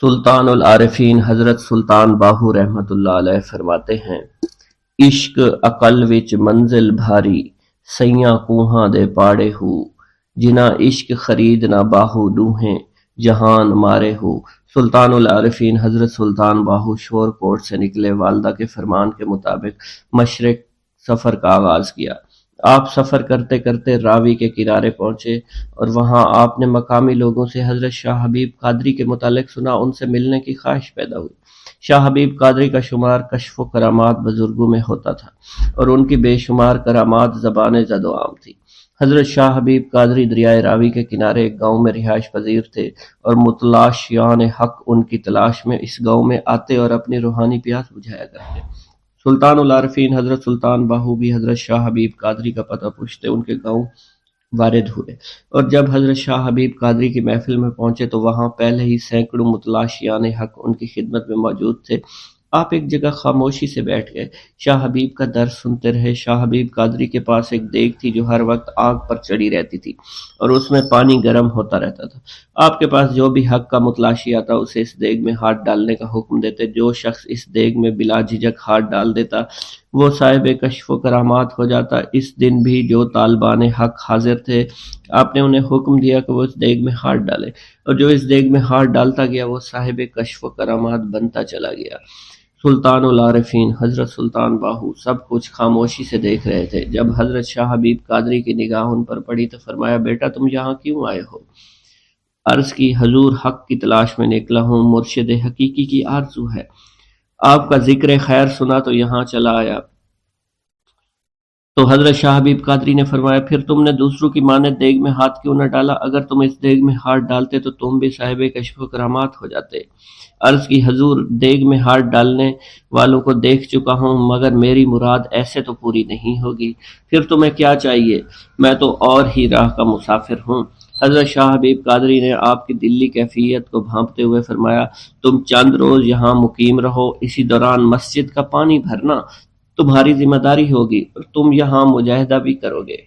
سلطان العارفین حضرت سلطان باہو رحمۃ اللہ علیہ فرماتے ہیں، عشق عقل وچ منزل بھاری، سیاں کوہاں دے پاڑے ہو، جنہ عشق خرید نہ باہو ڈوہیں جہان مارے ہو۔ سلطان العارفین حضرت سلطان باہو شور کوٹ سے نکلے، والدہ کے فرمان کے مطابق مشرق سفر کا آغاز کیا۔ آپ سفر کرتے کرتے راوی کے کنارے پہنچے اور وہاں آپ نے مقامی لوگوں سے حضرت شاہ حبیب قادری کے متعلق سنا، ان سے ملنے کی خواہش پیدا ہوئی۔ شاہ حبیب قادری کا شمار کشف و کرامات بزرگوں میں ہوتا تھا اور ان کی بے شمار کرامات زبان زد و عام تھی۔ حضرت شاہ حبیب قادری دریائے راوی کے کنارے ایک گاؤں میں رہائش پذیر تھے اور متلاشیان حق ان کی تلاش میں اس گاؤں میں آتے اور اپنی روحانی پیاس بجھایا کرتے۔ سلطان العارفین حضرت سلطان باہو بھی حضرت شاہ حبیب قادری کا پتہ پوچھتے ان کے گاؤں وارد ہوئے، اور جب حضرت شاہ حبیب قادری کی محفل میں پہنچے تو وہاں پہلے ہی سینکڑوں متلاشیان حق ان کی خدمت میں موجود تھے۔ آپ ایک جگہ خاموشی سے بیٹھ گئے، شاہ حبیب کا درس سنتے رہے۔ شاہ حبیب قادری کے پاس ایک دیگ تھی جو ہر وقت آگ پر چڑھی رہتی تھی اور اس میں پانی گرم ہوتا رہتا تھا۔ آپ کے پاس جو بھی حق کا متلاشی آتا اسے اس دیگ میں ہاتھ ڈالنے کا حکم دیتے۔ جو شخص اس دیگ میں بلا جھجک ہاتھ ڈال دیتا وہ صاحب کشف و کرامات ہو جاتا۔ اس دن بھی جو طالبان حق حاضر تھے، آپ نے انہیں حکم دیا کہ وہ اس دیگ میں ہاتھ ڈالے، اور جو اس دیگ میں ہاتھ ڈالتا گیا وہ صاحب کشف و کرامات بنتا چلا گیا۔ سلطان العارفین حضرت سلطان باہو سب کچھ خاموشی سے دیکھ رہے تھے۔ جب حضرت شاہ حبیب قادری کی نگاہ ان پر پڑی تو فرمایا، بیٹا تم یہاں کیوں آئے ہو؟ عرض کی، حضور حق کی تلاش میں نکلا ہوں، مرشد حقیقی کی آرزو ہے، آپ کا ذکر خیر سنا تو یہاں چلا آیا۔ تو حضرت شاہ حبیب قادری نے فرمایا، پھر تم نے دوسروں کی مانند دیگ میں ہاتھ کیوں نہ ڈالا؟ اگر تم اس دیگ میں ہاتھ ڈالتے تو تم بھی صاحب کشف و کرامات ہو جاتے۔ عرض کی، حضور دیگ میں ہاتھ ڈالنے والوں کو دیکھ چکا ہوں، مگر میری مراد ایسے تو پوری نہیں ہوگی۔ پھر تمہیں کیا چاہیے؟ میں تو اور ہی راہ کا مسافر ہوں۔ حضرت شاہ حبیب قادری نے آپ کی دلی کیفیت کو بھانپتے ہوئے فرمایا، تم چند روز یہاں مقیم رہو، اسی دوران مسجد کا پانی بھرنا تمہاری ذمہ داری ہوگی اور تم یہاں مجاہدہ بھی کرو گے۔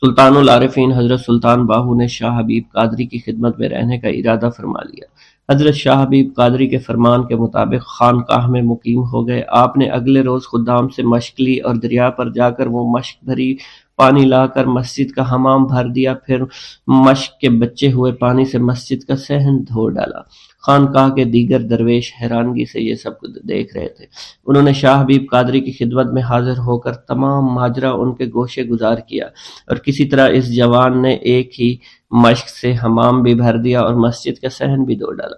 سلطان العارفین حضرت سلطان باہو نے شاہ حبیب قادری کی خدمت میں رہنے کا ارادہ فرما لیا۔ حضرت شاہ حبیب قادری کے فرمان کے مطابق خانقاہ میں مقیم ہو گئے۔ آپ نے اگلے روز خدام سے مشق لی اور دریا پر جا کر وہ مشق بھری پانی لا کر مسجد کا حمام بھر دیا، پھر مشق کے بچے ہوئے پانی سے مسجد کا صحن دھو ڈالا۔ خانقاہ کے دیگر درویش حیرانگی سے یہ سب دیکھ رہے تھے۔ انہوں نے شاہ حبیب قادری کی خدمت میں حاضر ہو کر تمام ماجرا ان کے گوشے گزار کیا، اور کسی طرح اس جوان نے ایک ہی مشق سے حمام بھی بھر دیا اور مسجد کا صحن بھی دھو ڈالا۔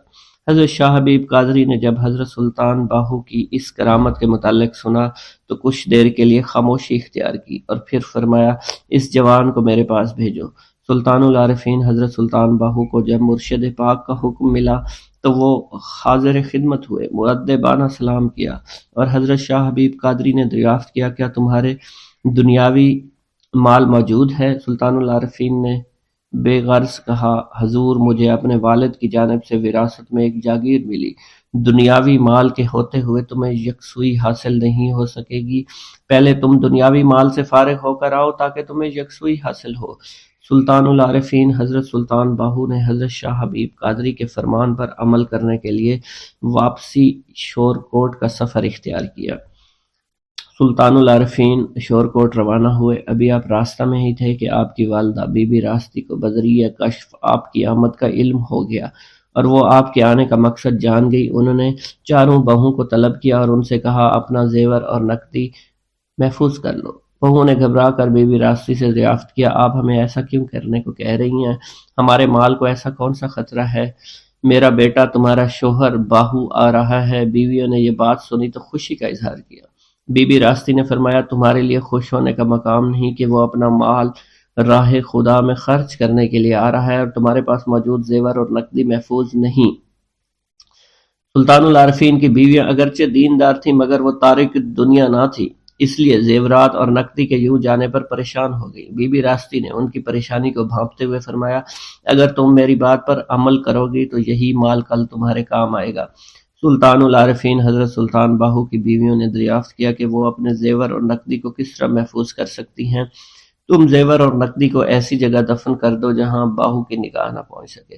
حضرت شاہ حبیب قادری نے جب حضرت سلطان باہو کی اس کرامت کے متعلق سنا تو کچھ دیر کے لیے خاموشی اختیار کی اور پھر فرمایا، اس جوان کو میرے پاس بھیجو۔ سلطان العارفین حضرت سلطان باہو کو جب مرشد پاک کا حکم ملا تو وہ حاضر خدمت ہوئے، مؤدبانہ سلام کیا اور حضرت شاہ حبیب قادری نے دریافت کیا، کیا تمہارے دنیاوی مال موجود ہے؟ سلطان العارفین نے بے غرض کہا، حضور مجھے اپنے والد کی جانب سے وراثت میں ایک جاگیر ملی، دنیاوی مال کے ہوتے ہوئے تمہیں یکسوئی حاصل نہیں ہو سکے گی، پہلے تم دنیاوی مال سے فارغ ہو کر آؤ تاکہ تمہیں یکسوئی حاصل ہو۔ سلطان العارفین حضرت سلطان باہو نے حضرت شاہ حبیب قادری کے فرمان پر عمل کرنے کے لیے واپسی شور کوٹ کا سفر اختیار کیا۔ سلطان العارفین شور کوٹ روانہ ہوئے۔ ابھی آپ راستہ میں ہی تھے کہ آپ کی والدہ بی بی راستی کو بذریعہ کشف آپ کی آمد کا علم ہو گیا اور وہ آپ کے آنے کا مقصد جان گئی۔ انہوں نے چاروں بہوؤں کو طلب کیا اور ان سے کہا، اپنا زیور اور نقدی محفوظ کر لو۔ بہوؤں نے گھبرا کر بی بی راستی سے دریافت کیا، آپ ہمیں ایسا کیوں کرنے کو کہہ رہی ہیں؟ ہمارے مال کو ایسا کون سا خطرہ ہے؟ میرا بیٹا تمہارا شوہر باہو آ رہا ہے۔ بیویوں نے یہ بات سنی تو خوشی کا اظہار کیا۔ بی بی راستی نے فرمایا، تمہارے لیے خوش ہونے کا مقام نہیں کہ وہ اپنا مال راہ خدا میں خرچ کرنے کے لیے آ رہا ہے اور تمہارے پاس موجود زیور اور نقدی محفوظ نہیں۔ سلطان العارفین کی بیویاں اگرچہ دیندار تھیں مگر وہ تارک دنیا نہ تھی، اس لیے زیورات اور نقدی کے یوں جانے پر پریشان ہو گئی۔ بی بی راستی نے ان کی پریشانی کو بھانپتے ہوئے فرمایا، اگر تم میری بات پر عمل کرو گی تو یہی مال کل تمہارے کام آئے گا۔ سلطان العارفین حضرت سلطان باہو کی بیویوں نے دریافت کیا کہ وہ اپنے زیور اور نقدی کو کس طرح محفوظ کر سکتی ہیں۔ تم زیور اور نقدی کو ایسی جگہ دفن کر دو جہاں باہو کی نگاہ نہ پہنچ سکے۔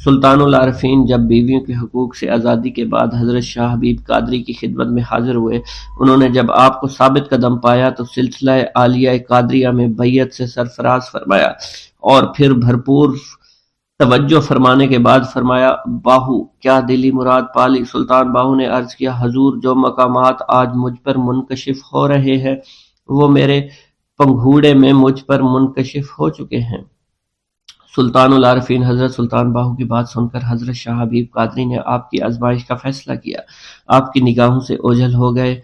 سلطان العارفین جب بیویوں کے حقوق سے آزادی کے بعد حضرت شاہ حبیب قادری کی خدمت میں حاضر ہوئے، انہوں نے جب آپ کو ثابت قدم پایا تو سلسلہ عالیہ قادریہ میں بیعت سے سرفراز فرمایا، اور پھر بھرپور توجہ فرمانے کے بعد فرمایا، باہو کیا دلی مراد پالی؟ سلطان باہو نے عرض کیا، حضور جو مقامات آج مجھ پر منکشف ہو رہے ہیں وہ میرے پنگھوڑے میں مجھ پر منکشف ہو چکے ہیں۔ سلطان العارفین حضرت سلطان باہو کی بات سن کر حضرت شاہ حبیب قادری نے آپ کی آزمائش کا فیصلہ کیا، آپ کی نگاہوں سے اوجھل ہو گئے۔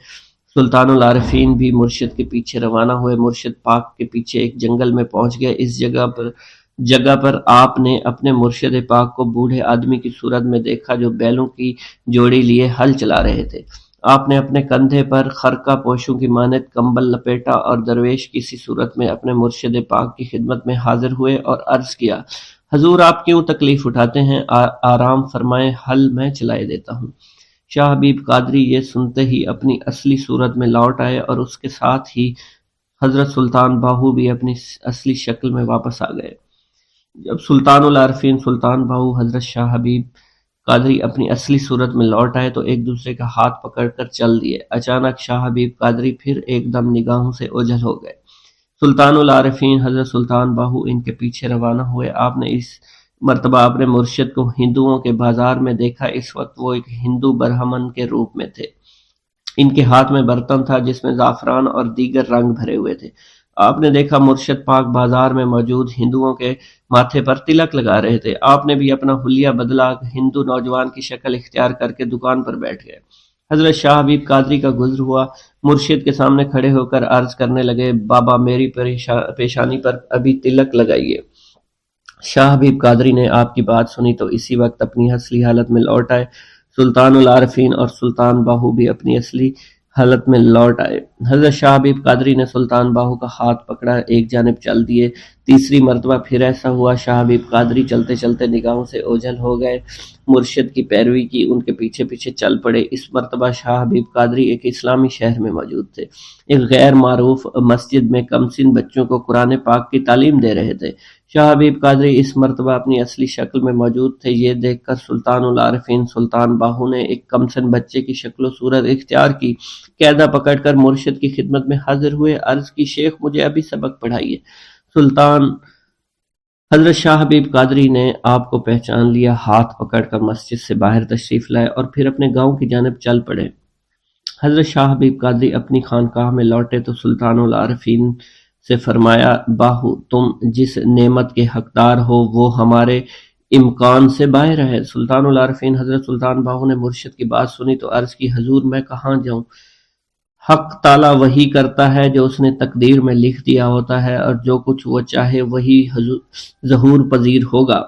سلطان العارفین بھی مرشد کے پیچھے روانہ ہوئے، مرشد پاک کے پیچھے ایک جنگل میں پہنچ گئے۔ اس جگہ پر آپ نے اپنے مرشد پاک کو بوڑھے آدمی کی صورت میں دیکھا جو بیلوں کی جوڑی لیے ہل چلا رہے تھے۔ آپ نے اپنے کندھے پر خرقہ پوشوں کی مانند کمبل لپیٹا اور درویش کی سی صورت میں اپنے مرشد پاک کی خدمت میں حاضر ہوئے اور عرض کیا، حضور آپ کیوں تکلیف اٹھاتے ہیں؟ آرام فرمائیں، ہل میں چلائے دیتا ہوں۔ شاہ حبیب قادری یہ سنتے ہی اپنی اصلی صورت میں لوٹ آئے، اور اس کے ساتھ ہی حضرت سلطان باہو بھی اپنی اصلی شکل میں واپس آ گئے۔ جب سلطان العارفین سلطان باہو حضرت شاہ حبیب قادری اپنی اصلی صورت میں لوٹ آئے تو ایک دوسرے کا ہاتھ پکڑ کر چل دیے۔ اچانک شاہ حبیب قادری پھر ایک دم نگاہوں سے اوجھل ہو گئے۔ سلطان العارفین حضرت سلطان باہو ان کے پیچھے روانہ ہوئے۔ آپ نے اس مرتبہ اپنے مرشد کو ہندوؤں کے بازار میں دیکھا۔ اس وقت وہ ایک ہندو برہمن کے روپ میں تھے۔ ان کے ہاتھ میں برتن تھا جس میں زعفران اور دیگر رنگ بھرے ہوئے تھے۔ آپ نے دیکھا مرشد پاک بازار میں موجود ہندوؤں کے ماتھے پر تلک لگا رہے تھے۔ آپ نے بھی اپنا حلیہ بدلا، ہندو نوجوان کی شکل اختیار کر کے دکان پر بیٹھ گئے۔ حضرت شاہ حبیب قادری کا گزر ہوا، مرشد کے سامنے کھڑے ہو کر عرض کرنے لگے، بابا میری پیشانی پر ابھی تلک لگائیے۔ شاہ حبیب قادری نے آپ کی بات سنی تو اسی وقت اپنی اصلی حالت میں لوٹ آئے۔ سلطان العارفین اور سلطان باہو بھی اپنی اصلی حالت میں لوٹ آئے۔ حضرت شاہ حبیب قادری نے سلطان باہو کا ہاتھ پکڑا، ایک جانب چل دیے۔ تیسری مرتبہ پھر ایسا ہوا، شاہ حبیب قادری چلتے چلتے نگاہوں سے اوجھل ہو گئے، مرشد کی پیروی کی، ان کے پیچھے پیچھے چل پڑے۔ اس مرتبہ شاہ حبیب قادری ایک اسلامی شہر میں موجود تھے، ایک غیر معروف مسجد میں کم سن بچوں کو قرآن پاک کی تعلیم دے رہے تھے۔ شاہ حبیب قادری اس مرتبہ اپنی اصلی شکل میں موجود تھے۔ یہ دیکھ کر سلطان العارفین سلطان باہو نے ایک کمسن بچے کی شکل و صورت اختیار کی، قاعدہ پکڑ کر مرشد کی خدمت میں حاضر ہوئے، عرض کی، شیخ مجھے ابھی سبق پڑھائیے۔ سلطان حضرت شاہ حبیب قادری نے آپ کو پہچان لیا، ہاتھ پکڑ کر مسجد سے باہر تشریف لائے اور پھر اپنے گاؤں کی جانب چل پڑے۔ حضرت شاہ حبیب قادری اپنی خانقاہ میں لوٹے تو سلطان العارفین سے فرمایا، باہو تم جس نعمت کے حقدار ہو وہ ہمارے امکان سے باہر ہے۔ سلطان العارفین حضرت سلطان باہو نے مرشد کی بات سنی تو عرض کی، حضور میں کہاں جاؤں؟ حق تعالیٰ وہی کرتا ہے جو اس نے تقدیر میں لکھ دیا ہوتا ہے، اور جو کچھ وہ چاہے وہی ظہور پذیر ہوگا۔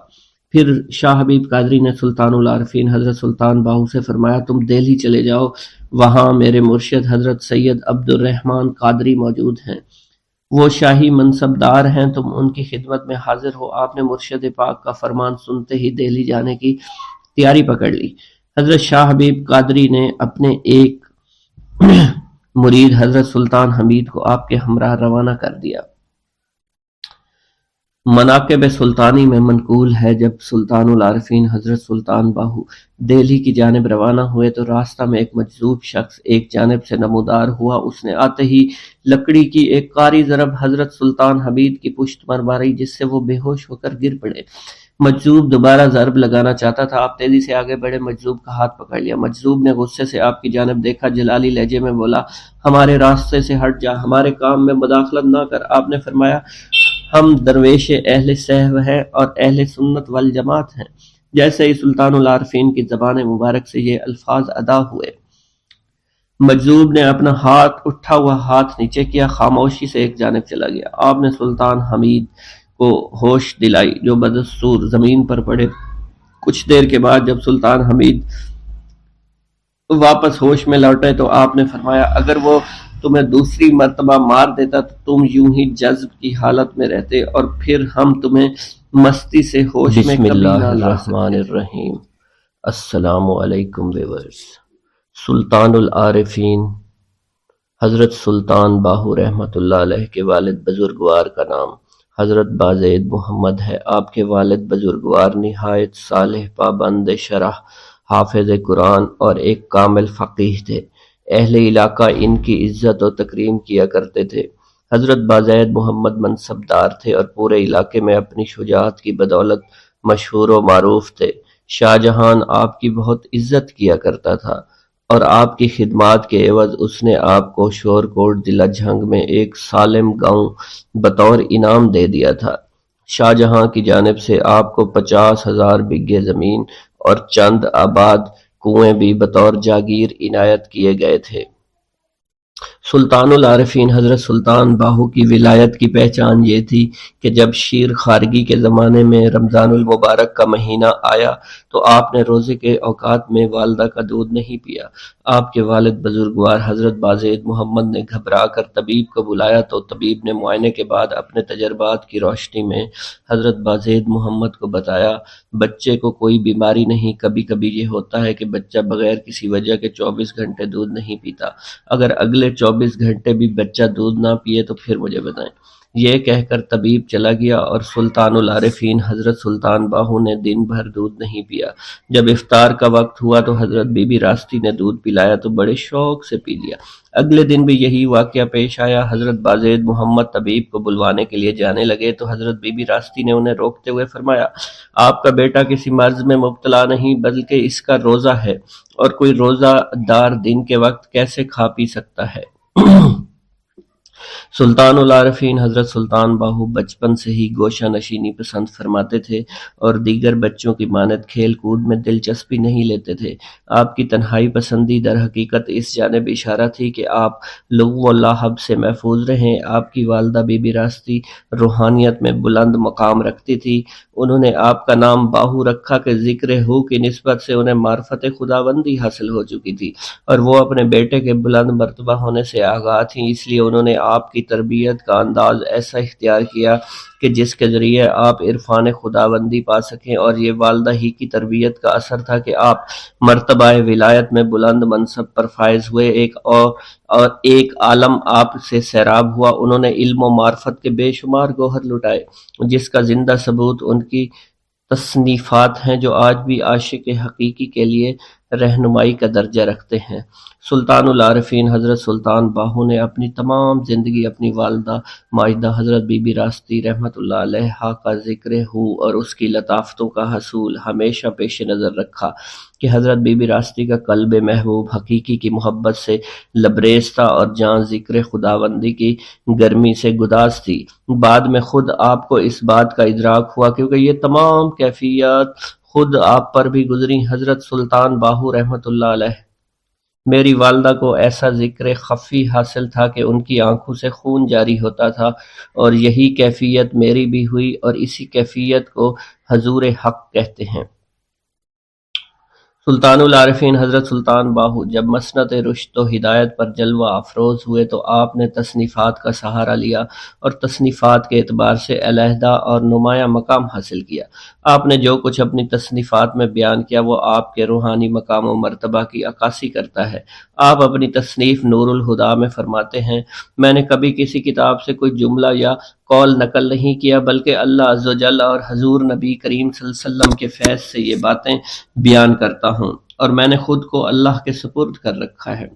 پھر شاہ حبیب قادری نے سلطان العارفین حضرت سلطان باہو سے فرمایا، تم دہلی چلے جاؤ، وہاں میرے مرشد حضرت سید عبد الرحمن قادری موجود ہیں، وہ شاہی منصب دار ہیں، تم ان کی خدمت میں حاضر ہو۔ آپ نے مرشد پاک کا فرمان سنتے ہی دہلی جانے کی تیاری پکڑ لی۔ حضرت شاہ حبیب قادری نے اپنے ایک مرید حضرت سلطان حمید کو آپ کے ہمراہ روانہ کر دیا۔ مناقب سلطانی میں منقول ہے، جب سلطان العارفین حضرت سلطان باہو دہلی کی جانب روانہ ہوئے تو راستہ میں ایک مجذوب شخص ایک جانب سے نمودار ہوا۔ اس نے آتے ہی لکڑی کی ایک قاری ضرب حضرت سلطان حمید کی پشت پر ماری، جس سے وہ بے ہوش ہو کر گر پڑے۔ مجذوب دوبارہ ضرب لگانا چاہتا تھا، آپ تیزی سے آگے بڑھے، مجذوب کا ہاتھ پکڑ لیا۔ مجذوب نے غصے سے آپ کی جانب دیکھا، جلالی لہجے میں بولا، ہمارے راستے سے ہٹ جا، ہمارے کام میں مداخلت نہ کر۔ آپ نے فرمایا، ہم درویش اہل صحو ہیں اور اہل سنت والجماعت ہیں۔ جیسے ہی سلطان العارفین کی زبان مبارک سے یہ الفاظ ادا ہوئے، مجذوب نے اپنا اٹھا ہوا ہاتھ نیچے کیا، خاموشی سے ایک جانب چلا گیا۔ آپ نے سلطان حمید کو ہوش دلائی، جو بدستور زمین پر پڑے۔ کچھ دیر کے بعد جب سلطان حمید واپس ہوش میں لوٹے تو آپ نے فرمایا، اگر وہ تمہیں دوسری مرتبہ مار دیتا تو تم یوں ہی جذب کی حالت میں رہتے، اور پھر ہم تمہیں مستی سے ہوش میں کبھی نہ لا سکتے۔ بسم اللہ الرحمن الرحیم۔ السلام علیکم ویورز۔ سلطان العارفین حضرت سلطان باہو رحمۃ اللہ علیہ کے والد بزرگوار کا نام حضرت بازید محمد ہے۔ آپ کے والد بزرگوار نہایت صالح، پابند شرح، حافظ قرآن اور ایک کامل فقیہ تھے۔ اہل علاقہ ان کی عزت و تکریم کیا کرتے تھے۔ حضرت بازید محمد منصبدار تھے اور پورے علاقے میں اپنی شجاعت کی بدولت مشہور و معروف تھے۔ شاہ جہان آپ کی بہت عزت کیا کرتا تھا اور آپ کی خدمات کے عوض اس نے آپ کو شور کوٹ ضلع جھنگ میں ایک سالم گاؤں بطور انعام دے دیا تھا۔ شاہ جہاں کی جانب سے آپ کو 50,000 بگھے زمین اور چند آباد کنویں بھی بطور جاگیر عنایت کیے گئے تھے۔ سلطان العارفین حضرت سلطان باہو کی ولایت کی پہچان یہ تھی کہ جب شیر خارگی کے زمانے میں رمضان المبارک کا مہینہ آیا تو آپ نے روزے کے اوقات میں والدہ کا دودھ نہیں پیا۔ آپ کے والد بزرگوار حضرت بازید محمد نے گھبرا کر طبیب کو بلایا تو طبیب نے معائنے کے بعد اپنے تجربات کی روشنی میں حضرت بازید محمد کو بتایا، بچے کو کوئی بیماری نہیں، کبھی کبھی یہ ہوتا ہے کہ بچہ بغیر کسی وجہ کے 24 گھنٹے دودھ نہیں پیتا، اگر اگلے 24 گھنٹے بھی بچہ دودھ نہ پیے تو پھر مجھے بتائیں۔ یہ کہہ کر طبیب چلا گیا اور سلطان العارفین حضرت سلطان باہو نے دن بھر دودھ نہیں پیا۔ جب افطار کا وقت ہوا تو حضرت بی بی راستی نے دودھ پلایا تو بڑے شوق سے پی لیا۔ اگلے دن بھی یہی واقعہ پیش آیا۔ حضرت بازید محمد طبیب کو بلوانے کے لیے جانے لگے تو حضرت بی بی راستی نے انہیں روکتے ہوئے فرمایا، آپ کا بیٹا کسی مرض میں مبتلا نہیں بلکہ اس کا روزہ ہے، اور کوئی روزہ دار دن کے وقت کیسے کھا پی سکتا ہے؟ سلطان العارفین حضرت سلطان باہو بچپن سے ہی گوشہ نشینی پسند فرماتے تھے اور دیگر بچوں کی مانند کھیل کود میں دلچسپی نہیں لیتے تھے۔ آپ کی تنہائی پسندی در حقیقت اس جانب اشارہ تھی کہ آپ لغو و لاحب سے محفوظ رہیں۔ آپ کی والدہ بی بی راستی روحانیت میں بلند مقام رکھتی تھی۔ انہوں نے آپ کا نام باہو رکھا کہ ذکر ہو کی نسبت سے انہیں معرفت خداوندی حاصل ہو چکی تھی اور وہ اپنے بیٹے کے بلند مرتبہ ہونے سے آگاہ تھیں، اس لیے انہوں نے آپ کی تربیت کا انداز ایسا اختیار کیا کہ جس کے ذریعے آپ عرفان خداوندی پا سکیں، اور یہ والدہ ہی کی تربیت کا اثر تھا کہ آپ مرتبہ ولایت میں بلند منصب پر فائز ہوئے۔ اور ایک عالم آپ سے سیراب ہوا۔ انہوں نے علم و معرفت کے بے شمار گوہر لٹائے جس کا زندہ ثبوت ان کی تصنیفات ہیں جو آج بھی عاشق حقیقی کے لیے رہنمائی کا درجہ رکھتے ہیں۔ سلطان العارفین حضرت سلطان باہو نے اپنی تمام زندگی اپنی والدہ ماجدہ حضرت بی بی راستی رحمۃ اللہ علیہا کا ذکر ہو اور اس کی لطافتوں کا حصول ہمیشہ پیش نظر رکھا کہ حضرت بی بی راستی کا قلب محبوب حقیقی کی محبت سے لبریز تھا اور جان ذکر خداوندی کی گرمی سے گداز تھی۔ بعد میں خود آپ کو اس بات کا ادراک ہوا کیونکہ یہ تمام کیفیات خود آپ پر بھی گزری۔ حضرت سلطان باہو رحمۃ اللہ علیہ میری والدہ کو ایسا ذکر خفی حاصل تھا کہ ان کی آنکھوں سے خون جاری ہوتا تھا، اور یہی کیفیت میری بھی ہوئی اور اسی کیفیت کو حضور حق کہتے ہیں۔ سلطان العارفین حضرت سلطان باہو جب مسند رشد و ہدایت پر جلوہ افروز ہوئے تو آپ نے تصنیفات کا سہارا لیا اور تصنیفات کے اعتبار سے علیحدہ اور نمایاں مقام حاصل کیا۔ آپ نے جو کچھ اپنی تصنیفات میں بیان کیا وہ آپ کے روحانی مقام و مرتبہ کی عکاسی کرتا ہے۔ آپ اپنی تصنیف نور الہدیٰ میں فرماتے ہیں، میں نے کبھی کسی کتاب سے کوئی جملہ یا قول نقل نہیں کیا بلکہ اللہ عز و جل اور حضور نبی کریم صلی اللہ علیہ وسلم کے فیض سے یہ باتیں بیان کرتا ہوں، اور میں نے خود کو اللہ کے سپرد کر رکھا ہے۔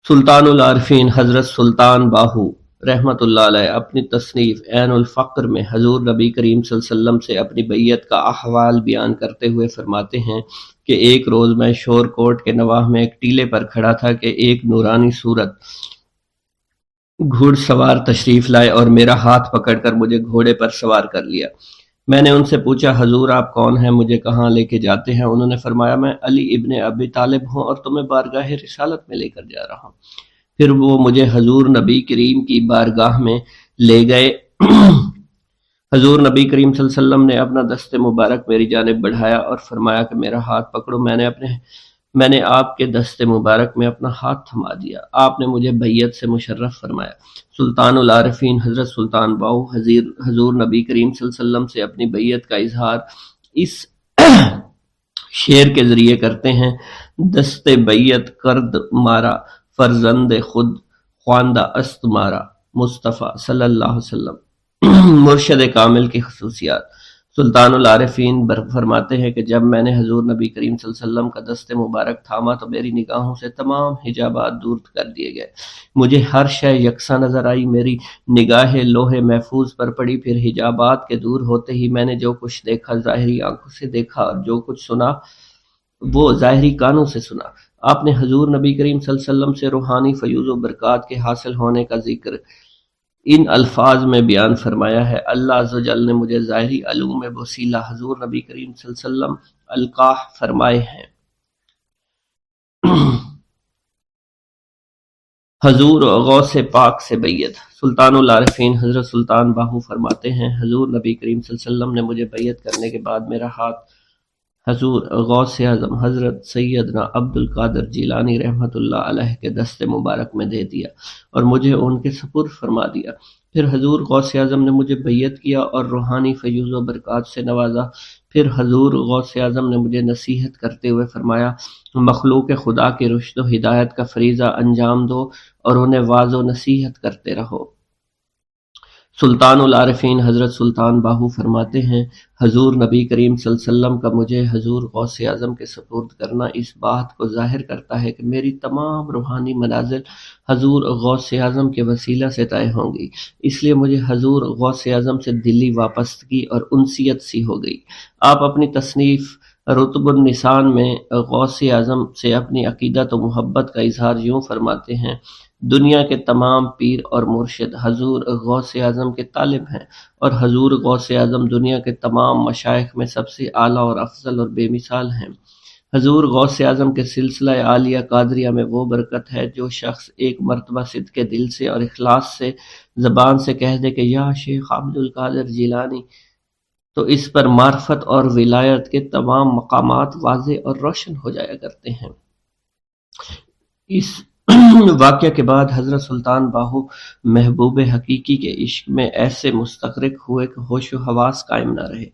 سلطان العارفین حضرت سلطان باہو رحمۃ اللہ علیہ اپنی تصنیف عین الفقر میں حضور نبی کریم صلی اللہ علیہ وسلم سے اپنی بیعت کا احوال بیان کرتے ہوئے فرماتے ہیں کہ ایک روز میں شور کوٹ کے نواح میں ایک ٹیلے پر کھڑا تھا کہ ایک نورانی صورت گھڑ سوار تشریف لائے اور میرا ہاتھ پکڑ کر مجھے گھوڑے پر سوار کر لیا۔ میں نے ان سے پوچھا، حضور آپ کون ہیں، مجھے کہاں لے کے جاتے ہیں؟ انہوں نے فرمایا، میں علی ابن ابی طالب ہوں اور تمہیں بارگاہ رسالت میں لے کر جا رہا ہوں۔ پھر وہ مجھے حضور نبی کریم کی بارگاہ میں لے گئے۔ حضور نبی کریم صلی اللہ علیہ وسلم نے اپنا دست مبارک میری جانب بڑھایا اور فرمایا کہ میرا ہاتھ پکڑو۔ میں نے آپ کے دست مبارک میں اپنا ہاتھ تھما دیا۔ آپ نے مجھے بیعت سے مشرف فرمایا۔ سلطان العارفین حضرت سلطان باہو حضور نبی کریم صلی اللہ علیہ وسلم سے اپنی بیعت کا اظہار اس شعر کے ذریعے کرتے ہیں، دست بیعت کرد مارا، فرزند خود خواندہ است مارا۔ مصطفیٰ صلی اللہ علیہ وسلم۔ مرشد کامل کی خصوصیات۔ سلطان العارفین فرماتے ہیں کہ جب میں نے حضور نبی کریم صلی اللہ علیہ وسلم کا دست مبارک تھاما تو میری نگاہوں سے تمام حجابات دور کر دیے گئے، مجھے ہر شے یکساں نظر آئی، میری نگاہ لوح محفوظ پر پڑی، پھر حجابات کے دور ہوتے ہی میں نے جو کچھ دیکھا ظاہری آنکھوں سے دیکھا اور جو کچھ سنا وہ ظاہری کانوں سے سنا۔ آپ نے حضور نبی کریم صلی اللہ علیہ وسلم سے روحانی فیوز و برکات کے حاصل ہونے کا ذکر ان الفاظ میں بیان فرمایا ہے۔ اللہ عز و جل نے مجھے ظاہری علوم میں وسیلہ حضور نبی کریم صلی اللہ علیہ وسلم القاح فرمائے ہیں۔ حضور غوث پاک سے بیعت۔ سلطان العارفین حضرت سلطان باہو فرماتے ہیں حضور نبی کریم صلی اللہ علیہ وسلم نے مجھے بیعت کرنے کے بعد میرا ہاتھ حضور غوث اعظم حضرت سیدنا عبد القادر جیلانی رحمۃ اللہ علیہ کے دست مبارک میں دے دیا اور مجھے ان کے سپرد فرما دیا۔ پھر حضور غوث اعظم نے مجھے بیعت کیا اور روحانی فیوز و برکات سے نوازا۔ پھر حضور غوث اعظم نے مجھے نصیحت کرتے ہوئے فرمایا مخلوق خدا کی رشد و ہدایت کا فریضہ انجام دو اور انہیں واعظ و نصیحت کرتے رہو۔ سلطان العارفین حضرت سلطان باہو فرماتے ہیں حضور نبی کریم صلی اللہ علیہ وسلم کا مجھے حضور غوث اعظم کے سپرد کرنا اس بات کو ظاہر کرتا ہے کہ میری تمام روحانی منازل حضور غوث اعظم کے وسیلہ سے طے ہوں گی، اس لیے مجھے حضور غوث اعظم سے دلی وابستگی اور انسیت سی ہو گئی۔ آپ اپنی تصنیف رتب النسان میں غوث اعظم سے اپنی عقیدت و محبت کا اظہار یوں فرماتے ہیں دنیا کے تمام پیر اور مرشد حضور غوث اعظم کے طالب ہیں اور حضور غوث اعظم دنیا کے تمام مشائخ میں سب سے اعلیٰ اور افضل اور بے مثال ہیں۔ حضور غوث اعظم کے سلسلہ عالیہ قادریہ میں وہ برکت ہے جو شخص ایک مرتبہ صدق دل سے اور اخلاص سے زبان سے کہہ دے کہ یا شیخ عبد القادر جیلانی، تو اس پر معرفت اور ولایت کے تمام مقامات واضح اور روشن ہو جایا کرتے ہیں۔ اس واقعہ کے بعد حضرت سلطان باہو محبوب حقیقی کے عشق میں ایسے مستغرق ہوئے کہ ہوش و حواس قائم نہ رہے۔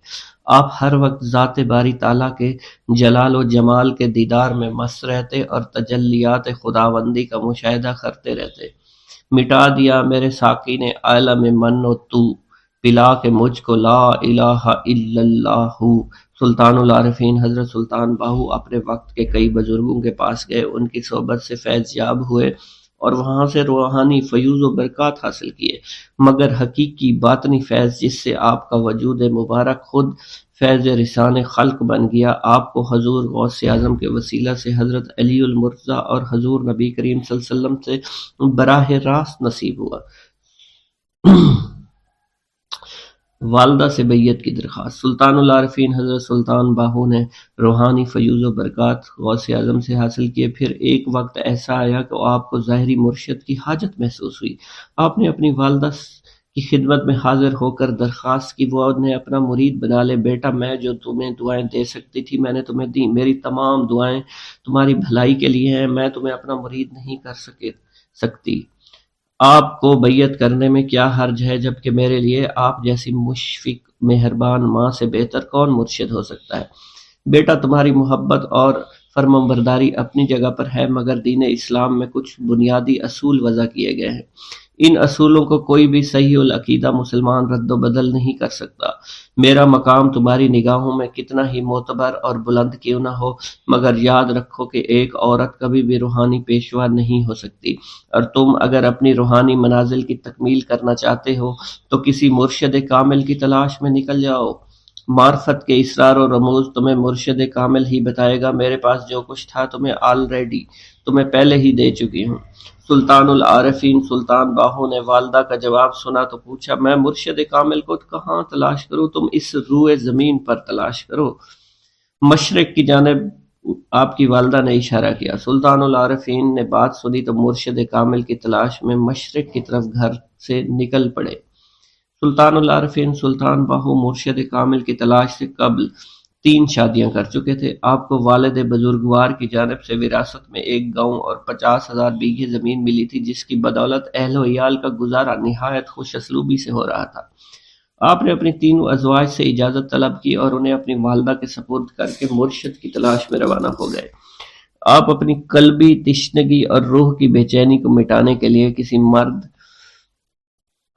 آپ ہر وقت ذات باری تعالیٰ کے جلال و جمال کے دیدار میں مست رہتے اور تجلیات خداوندی کا مشاہدہ کرتے رہتے۔ مٹا دیا میرے ساقی نے عالم من و تو، پلا کے مجھ کو لا الہ الا اللہ۔ سلطان العارفین حضرت سلطان باہو اپنے وقت کے کئی بزرگوں کے پاس گئے، ان کی صحبت سے فیض یاب ہوئے اور وہاں سے روحانی فیوز و برکات حاصل کیے، مگر حقیقی باطنی فیض جس سے آپ کا وجود مبارک خود فیض رسان خلق بن گیا، آپ کو حضور غوث اعظم کے وسیلہ سے حضرت علی المرتضیٰ اور حضور نبی کریم صلی اللہ علیہ وسلم سے براہ راست نصیب ہوا۔ والدہ سے بیعت کی درخواست۔ سلطان العارفین حضرت سلطان باہو نے روحانی فیوز و برکات غوث اعظم سے حاصل کیے۔ پھر ایک وقت ایسا آیا کہ آپ کو ظاہری مرشد کی حاجت محسوس ہوئی۔ آپ نے اپنی والدہ کی خدمت میں حاضر ہو کر درخواست کی وہ انہیں اپنا مرید بنا لے۔ بیٹا، میں جو تمہیں دعائیں دے سکتی تھی میں نے تمہیں دی، میری تمام دعائیں تمہاری بھلائی کے لیے ہیں، میں تمہیں اپنا مرید نہیں کر سکتی۔ آپ کو بیعت کرنے میں کیا حرج ہے، جبکہ میرے لیے آپ جیسی مشفق مہربان ماں سے بہتر کون مرشد ہو سکتا ہے۔ بیٹا، تمہاری محبت اور فرمانبرداری اپنی جگہ پر ہے، مگر دین اسلام میں کچھ بنیادی اصول وضع کیے گئے ہیں۔ ان اصولوں کو کوئی بھی صحیح العقیدہ مسلمان رد و بدل نہیں کر سکتا۔ میرا مقام تمہاری نگاہوں میں کتنا ہی معتبر اور بلند کیوں نہ ہو، مگر یاد رکھو کہ ایک عورت کبھی بھی روحانی پیشوا نہیں ہو سکتی، اور تم اگر اپنی روحانی منازل کی تکمیل کرنا چاہتے ہو تو کسی مرشد کامل کی تلاش میں نکل جاؤ۔ معرفت کے اسرار و رموز تمہیں مرشد کامل ہی بتائے گا۔ میرے پاس جو کچھ تھا تمہیں پہلے ہی دے چکی ہوں۔ سلطان العارفین سلطان باہو نے والدہ کا جواب سنا تو پوچھا میں مرشد کامل کو کہاں تلاش کروں؟ تم اس روئے زمین پر تلاش کرو۔ مشرق کی جانب آپ کی والدہ نے اشارہ کیا۔ سلطان العارفین نے بات سنی تو مرشد کامل کی تلاش میں مشرق کی طرف گھر سے نکل پڑے۔ سلطان العارفین سلطان باہو مرشد کامل کی تلاش سے قبل 3 شادیاں کر چکے تھے۔ آپ کو والد بزرگوار کی جانب سے وراثت میں ایک گاؤں اور 50,000 بیگھے زمین ملی تھی، جس کی بدولت اہل و عیال کا گزارا نہایت خوش اسلوبی سے ہو رہا تھا۔ آپ نے اپنی 3 ازواج سے اجازت طلب کی اور انہیں اپنی والدہ کے سپرد کر کے مرشد کی تلاش میں روانہ ہو گئے۔ آپ اپنی قلبی تشنگی اور روح کی بے چینی کو مٹانے کے لیے کسی مرد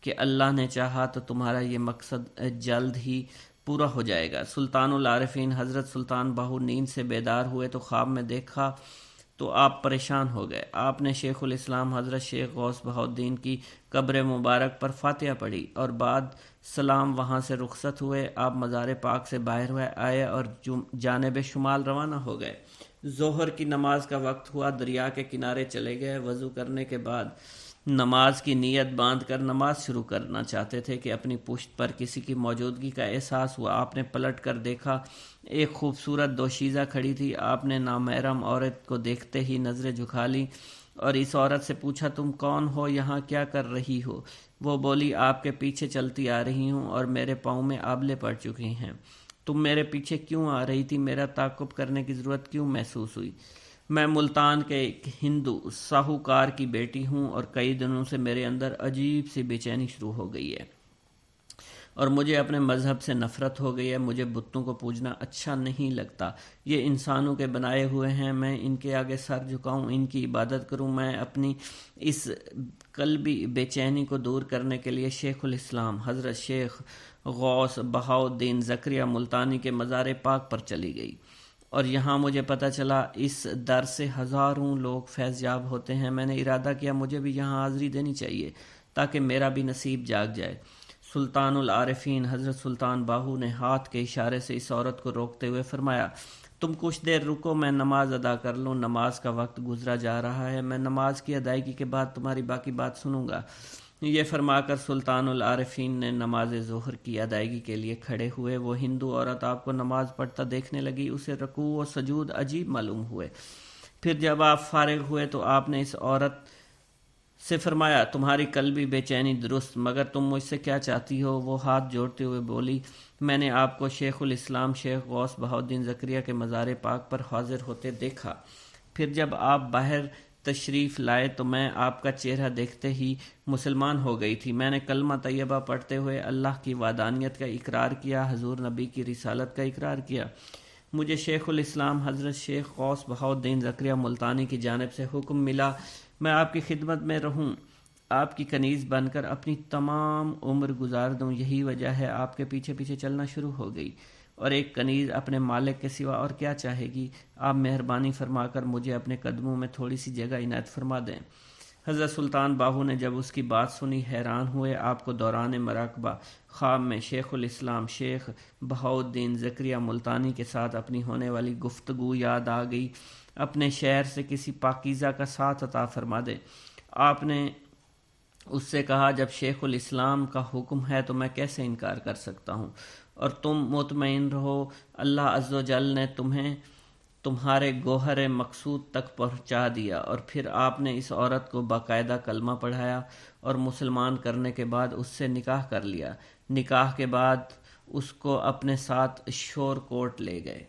کہ اللہ نے چاہا تو تمہارا یہ مقصد جلد ہی پورا ہو جائے گا۔ سلطان العارفین حضرت سلطان باہو نیند سے بیدار ہوئے تو خواب میں دیکھا تو آپ پریشان ہو گئے۔ آپ نے شیخ الاسلام حضرت شیخ غوث بہاؤالدین کی قبر مبارک پر فاتحہ پڑھی اور بعد سلام وہاں سے رخصت ہوئے۔ آپ مزار پاک سے باہر آئے اور جانب شمال روانہ ہو گئے۔ ظہر کی نماز کا وقت ہوا، دریا کے کنارے چلے گئے۔ وضو کرنے کے بعد نماز کی نیت باندھ کر نماز شروع کرنا چاہتے تھے کہ اپنی پشت پر کسی کی موجودگی کا احساس ہوا۔ آپ نے پلٹ کر دیکھا، ایک خوبصورت دوشیزہ کھڑی تھی۔ آپ نے نامحرم عورت کو دیکھتے ہی نظریں جھکا لیں اور اس عورت سے پوچھا، تم کون ہو، یہاں کیا کر رہی ہو؟ وہ بولی، آپ کے پیچھے چلتی آ رہی ہوں اور میرے پاؤں میں آبلے پڑ چکی ہیں۔ تم میرے پیچھے کیوں آ رہی تھی؟ میرا تعاقب کرنے کی ضرورت کیوں محسوس ہوئی؟ میں ملتان کے ایک ہندو ساہوکار کی بیٹی ہوں اور کئی دنوں سے میرے اندر عجیب سی بے چینی شروع ہو گئی ہے اور مجھے اپنے مذہب سے نفرت ہو گئی ہے۔ مجھے بتوں کو پوجنا اچھا نہیں لگتا۔ یہ انسانوں کے بنائے ہوئے ہیں، میں ان کے آگے سر جھکاؤں، ان کی عبادت کروں؟ میں اپنی اس قلبی بے چینی کو دور کرنے کے لیے شیخ الاسلام حضرت شیخ غوث بہاؤالدین زکریا ملتانی کے مزار پاک پر چلی گئی اور یہاں مجھے پتہ چلا اس در سے ہزاروں لوگ فیض یاب ہوتے ہیں۔ میں نے ارادہ کیا مجھے بھی یہاں حاضری دینی چاہیے تاکہ میرا بھی نصیب جاگ جائے۔ سلطان العارفین حضرت سلطان باہو نے ہاتھ کے اشارے سے اس عورت کو روکتے ہوئے فرمایا، تم کچھ دیر رکو، میں نماز ادا کر لوں، نماز کا وقت گزرا جا رہا ہے، میں نماز کی ادائیگی کے بعد تمہاری باقی بات سنوں گا۔ یہ فرما کر سلطان العارفین نے نماز ظہر کی ادائیگی کے لیے کھڑے ہوئے۔ وہ ہندو عورت آپ کو نماز پڑھتا دیکھنے لگی، اسے رکوع و سجود عجیب معلوم ہوئے۔ پھر جب آپ فارغ ہوئے تو آپ نے اس عورت سے فرمایا، تمہاری قلبی بے چینی درست، مگر تم مجھ سے کیا چاہتی ہو؟ وہ ہاتھ جوڑتے ہوئے بولی، میں نے آپ کو شیخ الاسلام شیخ غوث بہاؤالدین زکریا کے مزار پاک پر حاضر ہوتے دیکھا۔ پھر جب آپ باہر تشریف لائے تو میں آپ کا چہرہ دیکھتے ہی مسلمان ہو گئی تھی۔ میں نے کلمہ طیبہ پڑھتے ہوئے اللہ کی وحدانیت کا اقرار کیا، حضور نبی کی رسالت کا اقرار کیا۔ مجھے شیخ الاسلام حضرت شیخ غوث بہاؤالدین زکریا ملتانی کی جانب سے حکم ملا میں آپ کی خدمت میں رہوں، آپ کی کنیز بن کر اپنی تمام عمر گزار دوں۔ یہی وجہ ہے آپ کے پیچھے پیچھے چلنا شروع ہو گئی، اور ایک کنیز اپنے مالک کے سوا اور کیا چاہے گی؟ آپ مہربانی فرما کر مجھے اپنے قدموں میں تھوڑی سی جگہ عنایت فرما دیں۔ حضرت سلطان باہو نے جب اس کی بات سنی حیران ہوئے۔ آپ کو دوران مراقبہ خواب میں شیخ الاسلام شیخ بہاؤالدین زکریا ملتانی کے ساتھ اپنی ہونے والی گفتگو یاد آ گئی۔ اپنے شہر سے کسی پاکیزہ کا ساتھ عطا فرما دے۔ آپ نے اس سے کہا، جب شیخ الاسلام کا حکم ہے تو میں کیسے انکار کر سکتا ہوں، اور تم مطمئن رہو، اللہ عز و جل نے تمہیں تمہارے گوہر مقصود تک پہنچا دیا۔ اور پھر آپ نے اس عورت کو باقاعدہ کلمہ پڑھایا اور مسلمان کرنے کے بعد اس سے نکاح کر لیا۔ نکاح کے بعد اس کو اپنے ساتھ شور کوٹ لے گئے۔